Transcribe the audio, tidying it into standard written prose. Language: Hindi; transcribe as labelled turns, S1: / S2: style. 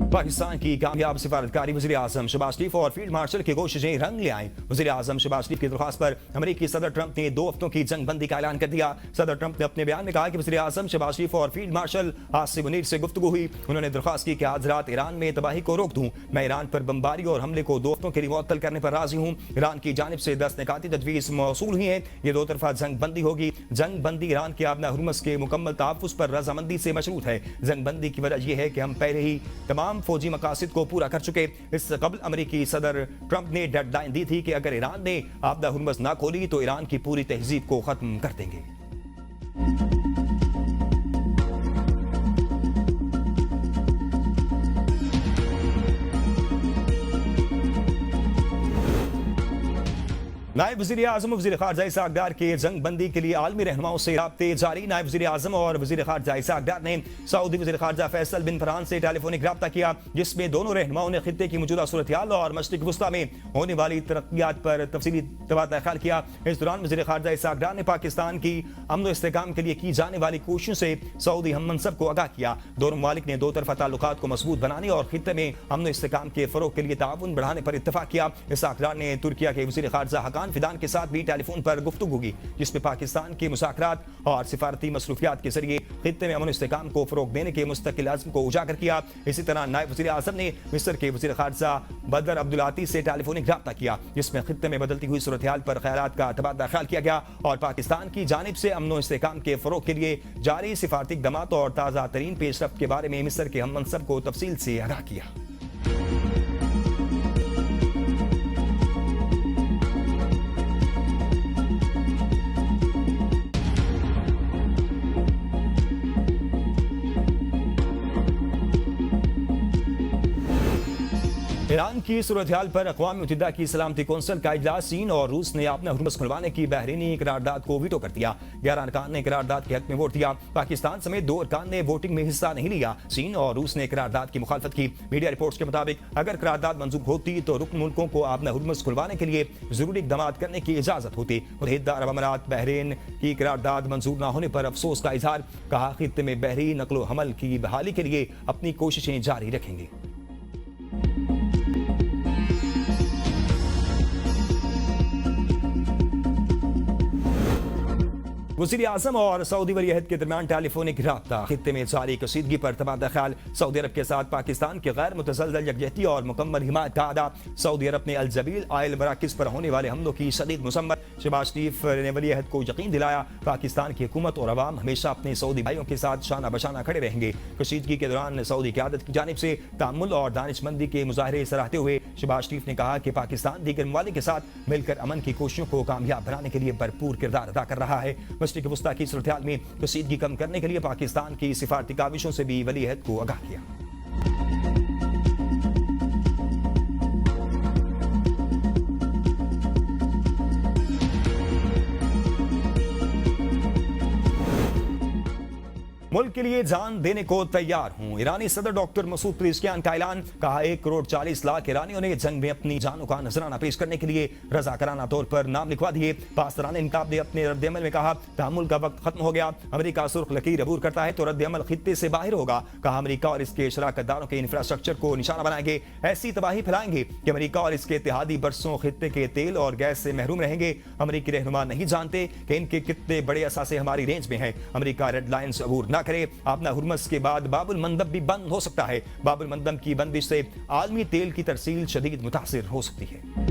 S1: पाकिस्तान की कामयाब सिफारतकारी वज़ीर आज़म शहबाज शरीफ और फील्ड मार्शल की कोशिशें रंग ले आए। वज़ीर आज़म शहबाज शरीफ की दरख्वास्त पर अमेरिकी सदर ट्रंप ने 2 हफ्तों की जंगबंदी का ऐलान कर दिया। सदर ट्रंप ने अपने बयान में कहा कि वज़ीर आज़म शहबाज शरीफ और फील्ड मार्शल आसिम मुनीर से गुफ्तगू हुई। उन्होंने दरख्वास्त की कि आज रात ईरान में तबाही को रोक दूं। मैं ईरान पर बमबारी और हमले को 2 हफ्तों के लिए मुअत्तल करने पर राजी हूँ। ईरान की जानिब से 10 निकाती तजवीज़ मौसूल हुई है। ये 2 तरफा जंगबंदी होगी। जंगबंदी ईरान के आबना हुर्मुज़ के मुकम्मल तहफ़्फ़ुज़ पर रजामंदी से मशरूत है। जंगबंदी की वजह यह है कि हम पहले ही तमाम फौजी मकासद को पूरा कर चुके। इससे कबल अमेरिकी सदर ट्रंप ने डेडलाइन दी थी कि अगर ईरान ने आबदा हुर्मुज़ ना खोली तो ईरान की पूरी तहजीब को खत्म कर देंगे। नायब वज़ीर आज़म वज़ीर ख़ारजा इसहाक़ डार के जंग बंदी के लिए आलमी रहनुमाओं से राब्ते जारी। नायब वज़ीर आज़म और वज़ीर ख़ारजा इसहाक़ डार ने सऊदी वज़ीर ख़ारजा फैसल बिन फरहान से टेलीफोनिक राब्ता किया, जिसमें दोनों रहनुमाओं ने खित्ते की मौजूदा सूरत हाल और मशरिक़ वुस्ता में होने वाली तरक्कियात पर तफसीली तबादला ख्याल किया। इस दौरान वज़ीर ख़ारजा इसहाक़ डार ने पाकिस्तान की अमन व इस्तेहकाम के लिए की जाने वाली कोशिशों से सऊदी हम मनसब को आगाह किया। दोनों ममालिक ने 2 तरफा ताल्लुकात को मजबूत बनाने और खित्ते में अमन व इस्तेहकाम के फ़रोग़ के लिए ताउन बढ़ाने पर इत्तफ़ाक़ किया। इसहाक़ डार ने तुर्किया के वज़ीर ख़ारजा हकान फिदान के साथ भी टेलीफोन पर गुफ्तगू की, जिसमें पाकिस्तान के मुज़ाकरात और सिफारती मसरूफियात के जरिए खित्ते में अमन इस्तेहकाम को फ़रोग़ देने के मुस्तकिल अज़्म को उजागर किया। इसी तरह नायब वज़ीर आज़म ने मिस्र के वज़ीर ख़ारजा बदर अब्दुलाती से टेलीफोनिक राब्ता किया, जिसमें खित्ते में बदलती हुई सूरत हाल पर ख़यालात का तबादला ख्याल किया गया और पाकिस्तान की जानिब से अमन इस्तेहकाम के फ़रोग़ के लिए जारी सिफारती इक़दामात और ताज़ा तरीन पेशरफ्त के बारे में मिस्र के हम मनसब को तफसील से आगाह किया। ईरान की सूरत हाल पर अक़वाम मुत्तहिदा की सलामती कौंसिल का इजलास। चीन और रूस ने अपना हुर्मुज़ खुलवाने की बहरीनी करारदाद को वीटो कर दिया। 11 अरकान ने करारदाद के हक में वोट दिया। पाकिस्तान समेत 2 अरकान ने वोटिंग में हिस्सा नहीं लिया। चीन और रूस ने करारदाद की मुखालफत की। मीडिया रिपोर्ट्स के मुताबिक अगर करारदाद मंजूर होती तो रुकन मुल्कों को अपना हुर्मुज़ खुलवाने के लिए जरूरी इक़दामात करने की इजाज़त होती। मुत्तहिदा अरब अमारात बहरीन की करारदाद मंजूर न होने पर अफसोस का इजहार। कहा खित्ते में बहरी नकलो हमल की बहाली के लिए अपनी कोशिशें जारी रखेंगे। वज़ीर आज़म और सऊदी वली अहद के दरमियान टेलीफोनिक राब्ता। खित्ते में जारी कशीदगी पर तबादला ख्याल। सऊदी अरब के साथ पाकिस्तान के गैर मुतज़लज़ल यकजहती और मुकम्मल हिमायत का अदा। सऊदी अरब ने अल जबील आयल मराकिज़ पर होने वाले हमलों की शदीद मसम्मत। शहबाज शरीफ ने वली अहद को यकीन दिलाया पाकिस्तान की हुकूमत और अवाम हमेशा अपने सऊदी भाइयों के साथ शाना बशाना खड़े रहेंगे। कशीदगी के दौरान सऊदी क़यादत की जानिब से तामुल और दानिशमंदी के मुजाहरे सराहते हुए शहबाज शरीफ ने कहा कि पाकिस्तान दीगर ममालिक के साथ मिलकर अमन की कोशिशों को कामयाब बनाने के लिए भरपूर किरदार अदा कर रहा है। मशरिक़ वुस्ता की सूरत हाल में कशीदगी कम करने के लिए पाकिस्तान की सिफारती काविशों से भी वली अहद को आगाह किया। मुल्क के लिए जान देने को तैयार हूं। ईरानी सदर डॉक्टर मसूद पेज़ेश्कियान का ऐलान। कहा 1 करोड़ 40 लाख ईरानियों ने जंग में अपनी जानों का नजराना पेश करने के लिए रजाकाराना तौर पर नाम लिखवा दिए। पासदाराने इनकाब ने अपने रद्द-ए-अमल में कहा तहम्मुल का वक्त खत्म हो गया। अमेरिका सुर्ख लकीर अबूर करता है तो रद्द-ए-अमल खित्ते से बाहर होगा। कहा अमेरिका और इसके शराकतदारों के इंफ्रास्ट्रक्चर को निशाना बनाएंगे, ऐसी तबाही फैलाएंगे कि अमेरिका और इसके इत्तेहादी बरसों खित्ते के तेल और गैस से महरूम रहेंगे। अमेरिकी रहनुमा नहीं जानते कि इनके कितने बड़े असासे हमारी रेंज में हैं। अमेरिका रेड लाइन्स अबूर न करे। अपना हुर्मुज़ के बाद बाबुल मंदब भी बंद हो सकता है। बाबुल मंदब की बंदिश से आलमी तेल की तरसील शदीद मुतासिर हो सकती है।